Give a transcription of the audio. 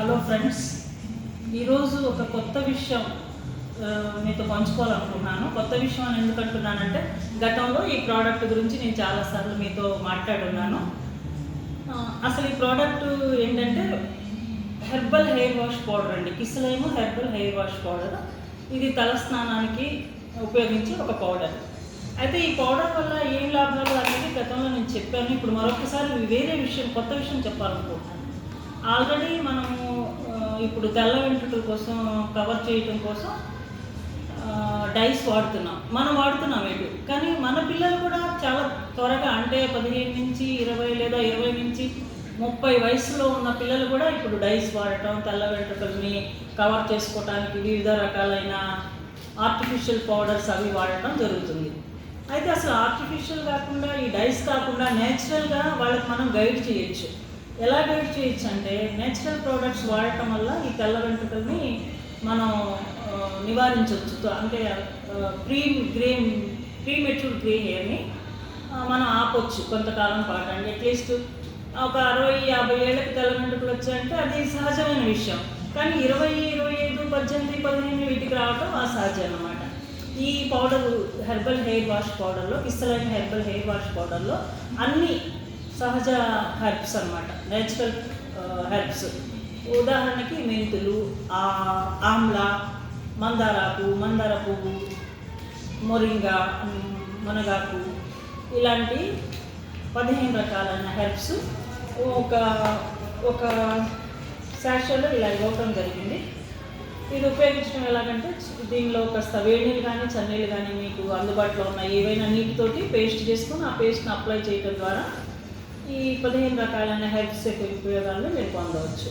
Hello friends, ఈరోజు ఒక కొత్త విషయం మీతో పంచుకోవాలనుకుంటున్నాను. కొత్త విషయం అని ఎందుకు అంటున్నానంటే, గతంలో ఈ ప్రోడక్ట్ గురించి నేను చాలాసార్లు మీతో మాట్లాడున్నాను. అసలు ఈ ప్రోడక్ట్ ఏంటంటే హెర్బల్ హెయిర్ వాష్ పౌడర్ అండి. కిస్లైమ్ హెర్బల్ హెయిర్ వాష్ పౌడర్. ఇది తలస్నానానికి ఉపయోగించే ఒక పౌడర్. అయితే ఈ పౌడర్ వల్ల ఏం లాభాలు అనేది గతంలో నేను చెప్పాను. ఇప్పుడు మరొకసారి వేరే విషయం, కొత్త విషయం చెప్పాలనుకుంటున్నాను. ఆల్రెడీ మనము ఇప్పుడు తెల్ల వెంట్రుకల కోసం కవర్ చేయటం కోసం డైస్ వాడుతున్నాం, మనం వాడుతున్నాం ఎటు. కానీ మన పిల్లలు కూడా చాలా త్వరగా, అంటే 15 నుంచి 20 లేదా 20 నుంచి 30 వయసులో ఉన్న పిల్లలు కూడా ఇప్పుడు డైస్ వాడటం, తెల్ల వెంట్రుకల్ని కవర్ చేసుకోవడానికి వివిధ రకాలైన ఆర్టిఫిషియల్ పౌడర్స్ అవి వాడటం జరుగుతుంది. అయితే అసలు ఆర్టిఫిషియల్ కాకుండా, ఈ డైస్ కాకుండా నేచురల్గా వాళ్ళకి మనం గైడ్ చేయొచ్చు. ఎలా గైడ్ చేయొచ్చు అంటే, నేచురల్ ప్రోడక్ట్స్ వాడటం వల్ల ఈ తెల్ల వెంట్రుకల్ని మనం నివారించవచ్చు. అంటే ప్రీమెచ్యూర్ గ్రే హెయిర్ని మనం ఆపొచ్చు కొంతకాలం పాటు. అంటే అట్లీస్ట్ ఒక 60-50 ఏళ్ళకి తెల్ల వెంట్రుకలు వచ్చాయంటే అది సహజమైన విషయం. కానీ 20, 25, 18, 15 వీటికి రావటం అసహజం అన్నమాట. ఈ పౌడర్ హెర్బల్ హెయిర్ వాష్ పౌడర్లో, కిస్లైమ్ హెర్బల్ హెయిర్ వాష్ పౌడర్లో అన్ని సహజ హెర్బ్స్ అన్నమాట, నేచురల్ హెర్బ్స్. ఉదాహరణకి మెంతులు, ఆమ్లా, మందారాకు, మందార పువ్వు, మొరింగా, మునగాకు, ఇలాంటి 15 రకాలైన హెర్బ్స్ ఒక శాషలో ఇలా ఇవ్వటం జరిగింది. ఇది ఉపయోగించడం ఎలాగంటే, దీనిలో కాస్త వేడినీళ్ళు కానీ చన్నీళ్ళు కానీ మీకు అందుబాటులో ఉన్న ఏవైనా నీటితోటి పేస్ట్ చేసుకొని ఆ పేస్ట్ని అప్లై చేయడం ద్వారా ఈ 15 రకాలైన హెర్బ్స్ యొక్క ఉపయోగాలను మీరు పొందవచ్చు.